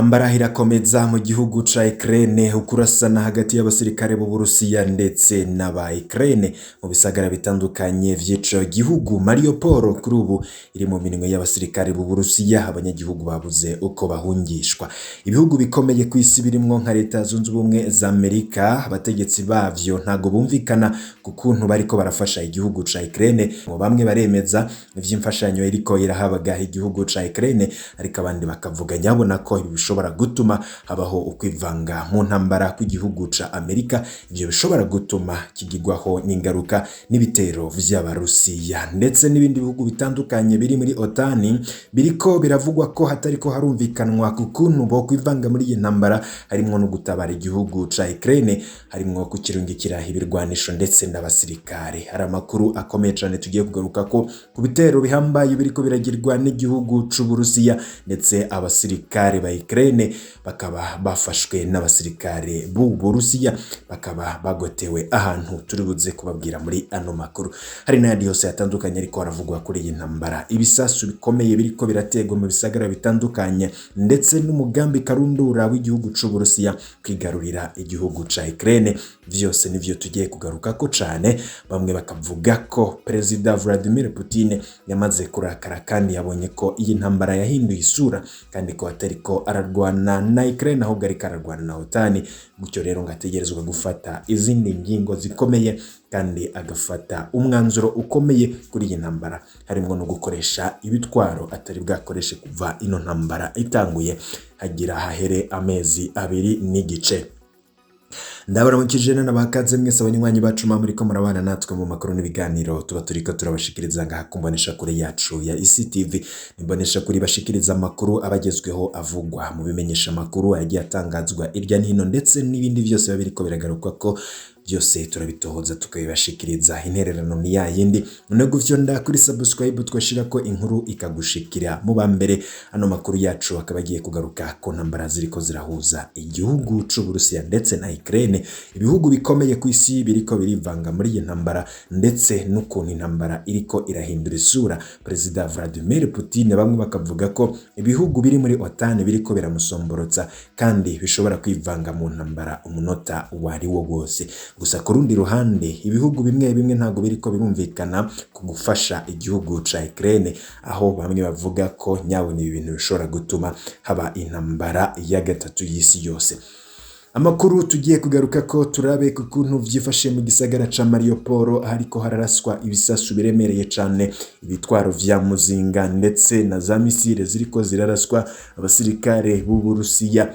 Intambara irakomeza mu gihugu ca Ukraine ukurasana hagati y'abasirikare b'Uburusiya ndetse n'aba Ukraine mu bisagara bitandukanye vy'ico gihugu. Mariupol kuri ubu iri mu minwe y'abasirikare b'Uburusiya, abanyagihugu babuze uko bahungishwa. Ibihugu bikomeye ku isi birimwo nka Leta Zunze Ubumwe za Amerika, abategetsi bavyo ntago bumvikana ku kuntu bariko barafasha igihugu ca Ukraine. Bamwe baremeza ivy'imfashanyo iriko irahabwa igihugu ca Ukraine, ariko abandi bakavuga nyabona ko bishobora gutuma habaho ukwivanga mu ntambara kw'igihugu ca Amerika. Ivyo bishobora gutuma kigirwaho n'ingaruka n'ibitero vy'Abarusiya, ndetse n'ibindi bihugu bitandukanye biri muri OTAN biriko biravugwa ko hatariko harumvikanwa ku kuntu bo kwivanga muri iyi ntambara, harimwo no gutabara igihugu ca Ukraine, harimwo kukirungikira ibirwanisho ndetse n'abasirikare. Hari amakuru akomeye cane tugiye kugaruka ko ku bitero bihambaye biriko biragirwa n'igihugu c'Uburusiya, ndetse abasirikare ba Ukraine bakaba bafashwe n'abasirikare b'Uburusiya, bakaba bagotewe ahantu turibuze kubabwira muri ano makuru. Hari n'ayandi yose yatandukanye ariko haravugwa kuri iyi ntambara, ibisasu bikomeye biriko birategwa mu bisagara bitandukanye, ndetse n'umugambi karundura w'igihugu c'Uburusiya kwigarurira igihugu ca Ukraine. Vyose nivyo tugiye kugaruka ko cane. Bamwe bakavuga ko Perezida Vladimir Putin yamaze kurakara kandi yabonye ko iyi ntambara yahinduye isura, kandi ko atariko ararwana na Ukraine ahubwo ariko ararwana na OTAN. Gutyo rero ngategerezwa gufata izindi ngingo zikomeye kandi agafata umwanzuro ukomeye kuri iyi ntambara, harimo no gukoresha ibitwaro atari bwakoreshe kuva ino ntambara itanguye hagira hahere amezi 2 n'igice. Ndabaramukije n'abakaze mwese abanywanyi bacu muriko murabana natwe mu makuru n'ibiganiro tuba turiko turabashikiriza ngaha kumbonesha kure yacu ya ICTV. Nimbonesha kuri bashikiriza amakuru abagezweho avugwa mu bimenyesha makuru agiye atangazwa irya nino, ndetse n'ibindi vyose babiriko biragaruka ko byose turabitohoza tukabibashikiriza. Intererano ni ya yindi, unego vyonda kuri subscribe twashira ko inkuru ikagushikira mu bambere. Ano makuru yacu akaba agiye kugaruka ko ntambara ziriko zirahuza igihugu c'Uburusiya ndetse na Ukraine, ibihugu bikomeye ku isi biriko birivanga muri iyi ntambara, ndetse n'ukuntu intambara iriko irahindura isura. Perezida Vladimir Putin bamwe bakavuga ko ibihugu biri muri OTAN biriko biramusomborotsa kandi bishobora kwivanga mu ntambara umunota wari wo wose. Gusa ku rundi ruhande ibihugu bimwe bimwe ntago biriko birumvikana ku gufasha igihugu ca Ukraine, aho bamwe bavuga ko nyawe ni ibintu bishobora gutuma haba intambara ya gatatu y'isi yose. Amakuru tugiye kugaruka ko turabe ku kuntu vyifashe mu gisagara ca Mariupol, hariko hararaswa ibisasu biremereye cane, ibitwaro vya muzinga ndetse na za misile ziriko ziraraswa. Abasirikare b'Uburusiya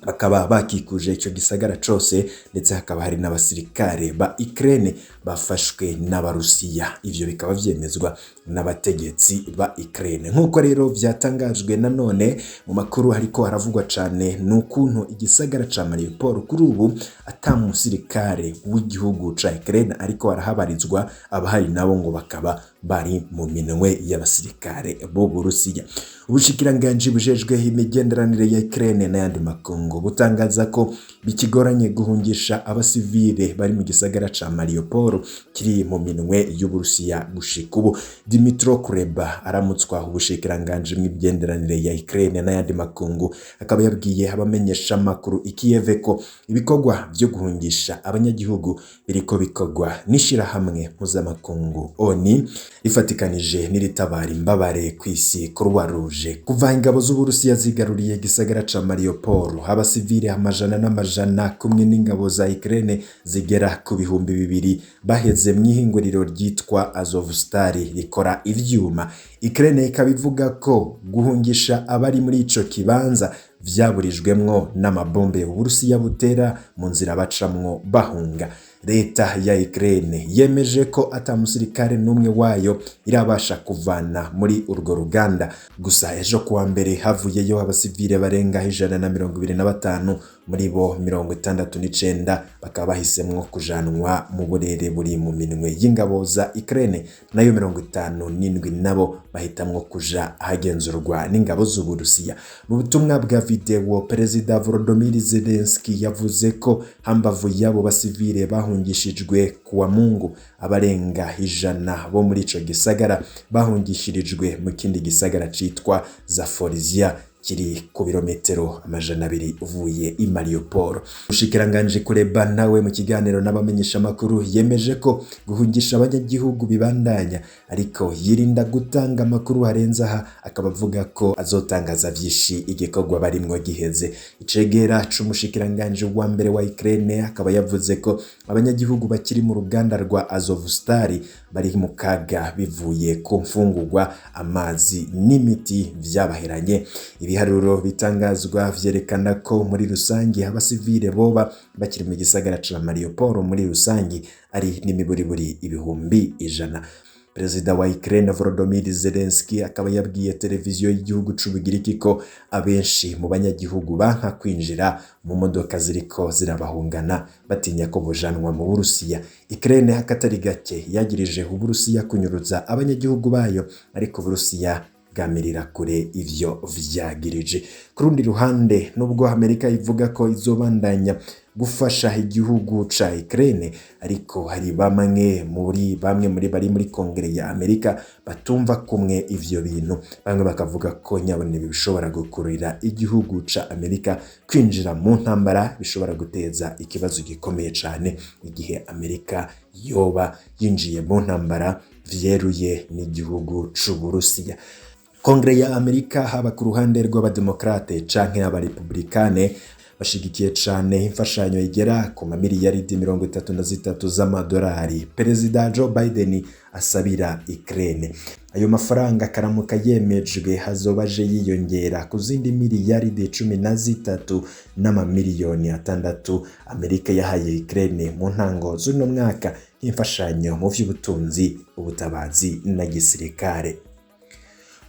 bakaba bakikuje ico gisagara cose, ndetse hakaba hari n'abasirikare ba Ukraine bafashwe n'Abarusiya. Ivyo bikaba vyemezwa n'abategetsi ba Ukraine. Nkuko rero vyatangajwe nanone mu makuru hariko haravugwa cane n'ukuntu igisagara ca Mariupol kuri ubu ata musirikare w'igihugu ca Ukraine ariko arahabarizwa, abahari nabo ngo bakaba bari mu minwe y'abasirikare b'Uburusiya. Ubushikiranganji bujejwe imigenderanire ya Ukraine n'ayandi makungu butangaza ko bikigoranye guhungisha abasivile bari mu gisagara ca Mariupol kiri mu minwe y'Uburusiya gushika ubu. Dmytro Kuleba aramutswa ubushikiranganji mw'imigenderanire ya Ukraine n'ayandi makungu, akaba yabwiye abamenyesha makuru i Kiev ko ibikorwa vyo guhungisha abanyagihugu biriko bikorwa n'ishirahamwe mpuzamakungu ONU rifatikanije n'iritabara imbabare kw'isi Croix Rouge. Kuva ingabo z'Uburusiya zigaruriye gisagara ca Mariupol, abasivile amajana n'amajana kumwe n'ingabo za Ukraine zigera ku bihumbi 200 baheze mw'ihinguriro ryitwa Azovstal rikora ivyuma. Ukraine ikabivuga ko guhungisha abari muri ico kibanza vyaburijwemwo n'amabombe y'Uburusiya butera mu nzira bacamwo bahunga. Leta ya Ukraine yemeje ko ata musirikare n'umwe wayo irabasha kuvana muri urwo ruganda. Gusa ejo kuwa mbere havuyeyo abasivile barenga 125, muri bo 69 bakaba bahisemwo kujanwa mu burere buri mu minwe y'ingabo za Ukraine, nayo 57 nabo bahitamwo kuja ahagenzurwa n'ingabo z'Uburusiya. Mu butumwa bwa video, Perezida Volodymyr Zelensky yavuze ko hambavu yabo basivile bahungishijwe kuwa Mungu, abarenga 100 bo muri ico gisagara bahungishirijwe mu kindi gisagara citwa Zaporizhia kiri ku birometero 200 uvuye i Mariupol. Umushikiranganji Kuleba nawe mu kiganiro n'abamenyesha makuru yemeje ko guhungisha abanyagihugu bibandanya, ariko yirinda gutanga amakuru harenza aha, akaba avuga ko azotangaza vyishi igikorwa barimwo giheze. Icegera c'umushikiranganji wa mbere wa Ukraine akaba yavuze ko abanyagihugu bakiri mu ruganda rwa Azovstal bari mu kaga bivuye ku mfungurwa, amazi n'imiti vyabaheranye. Ibiharuro bitangazwa vyerekana ko muri rusangi abasivile boba bakiri mu gisagara ca Mariupol muri rusangi ari n'imiburiburi 100,000. Perezida wa Ukraine Volodymyr Zelensky akaba yabwiye televiziyo y'igihugu c'Ubugiriki ko abenshi mu banyagihugu banka kwinjira mu modoka ziriko zirabahungana batinya ko bojanwa mu Burusiya. Ukraine hakatari gake yagirije Uburusiya kunyuruza abanyagihugu bayo, ariko Burusiya bwamirira kure ivyo vyagirije. Ku rundi ruhande, nubwo Amerika ivuga ko izobandanya gufasha igihugu ca Ukraine, ariko hari bamwe muri bari muri Kongere ya Amerika batumva kumwe ivyo bintu. Bamwe bakavuga ko nyabone bishobora gukurira igihugu ca Amerika kwinjira mu ntambara, bishobora guteza ikibazo gikomeye cane igihe Amerika yoba yinjiye mu ntambara vyeruye n'igihugu c'Uburusiya. Kongere ya Amerika haba ku ruhande rw'abademokrate canke abarepublikane bashigikiye cane imfashanyo igera ku mamiliyaridi 33 z'amadolari Perezida Joe Biden asabira Ukraine. Ayo mafaranga karamuka yemejwe hazobaje yiyongera ku zindi miliyaridi 13 n'amamiliyoni 6 Amerika yahaye Ukraine mu ntango z'uno mwaka imfashanyo mu vy'ubutunzi, ubutabazi na gisirikare.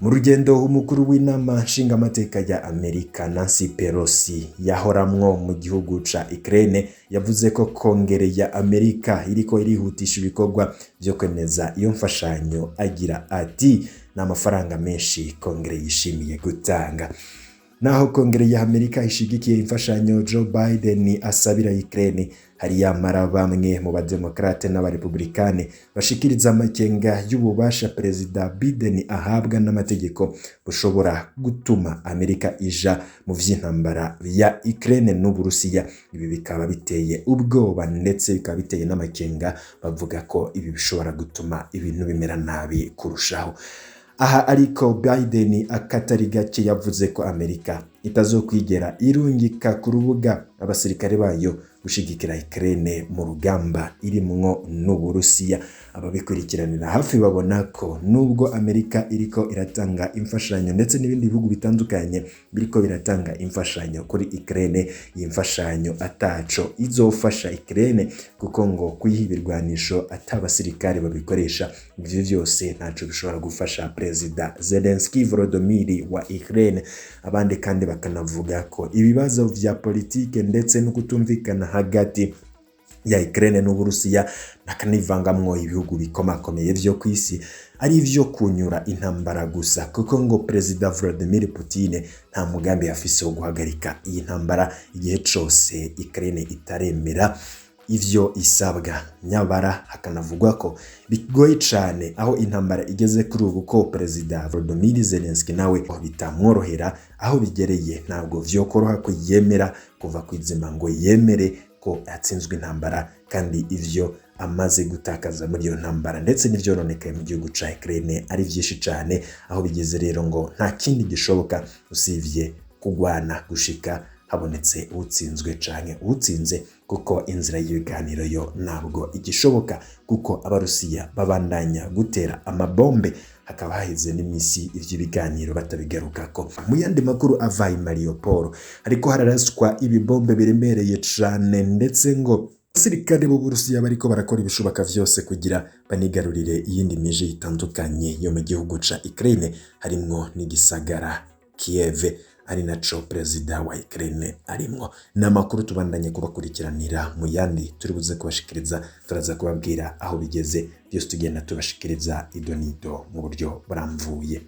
Mu rugendo umukuru w'inama nshingamateka ya Amerika Nancy Pelosi yahoramwo mu gihugu ca Ukraine yavuze ko Kongere ya Amerika iriko irihutisha ibikorwa vyo kwemeza iyo mfashanyo, agira ati n'amafaranga menshi Kongere yishimiye gutanga. Naho Kongere ya Amerika ishigikiye imfashanyo Joe Biden asabira Ukraine, hari yamara bamwe mu bademokrate n'abarepublikane bashikiriza amakenga y'ububasha Perezida Biden ahabwa n'amategeko bushobora gutuma Amerika ija mu vy'intambara ya Ukraine n'Uburusiya. Ibi bikaba biteye ubwoba ndetse bikaba biteye n'amakenga, bavuga ko ibi bishobora gutuma ibintu bimera nabi kurushaho. Aha ariko Biden akatari gake yavuze ko Amerika itazokwigera irungika ku rubuga abasirikare bayo gushigikira Ukraine mu rugamba irimwo n'Uburusiya. Ababikurikiranira hafi babona ko nubwo Amerika iriko iratanga imfashanyo ndetse n'ibindi bihugu bitandukanye biriko biratanga imfashanyo kuri Ukraine, iyi mfashanyo ataco izofasha Ukraine kuko ngo kuyihibirwanisho atabasirikare babikoresha. Ivyo vyose ntaco bishobora gufasha Perezida Zelensky Volodymyr wa Ukraine. Abandi kandi bakanavuga ko ibibazo vya politike ndetse no kutumvikana hagati ya Ukraine n'Uburusiya nakanivangamwo ibihugu bikomakomeye vyo kwisi ari vyo kunyura intambara gusa, kuko ngo Perezida Vladimir Putin nta mugambi afise wo guhagarika iyi ntambara igihe cose Ukraine itaremera ivyo isabwa. Nyabara hakanavugwa ko bigoye cane aho intambara igeze kuri ubu ko Perezida Volodymyr Zelensky nawe bitamworohera aho bigereye. Ntabwo vyokoroha ko yemera kuva kwizima ngo yemere ko yatsinzwe intambara, kandi ivyo amaze gutakaza muri iyo ntambara ndetse n'ivyononekaye mu gihugu ca Ukraine ari vyinshi cane, aho bigeze rero ngo nta kindi gishoboka usivye kugwana gushika habonetse utsinzwe canke utsinze, kuko inzira y'ibiganiro yo ntabwo igishoboka, kuko abarusiya babandanya gutera amabombe. Hakaba haheze n'imisi ivy'ibiganiro batabigarukako. Mu yandi makuru ava i Mariupol ariko hararaswa ibibombe biremereye cane, ndetse ngo abasirikare b'Uburusiya bariko barakora ibishoboka vyose kugira banigarurire iyindi miji itandukanye yo mu gihugu ca Ukraine, harimwo n'igisagara Kiev ari naco Perezida wa Ukraine arimwo. N'amakuru tubandanye kubakurikiranira mu yandi turi buze kubashikiriza, turaza kubabwira aho bigeze byose, tugenda tubashikiriza idonido mu buryo buramvuye.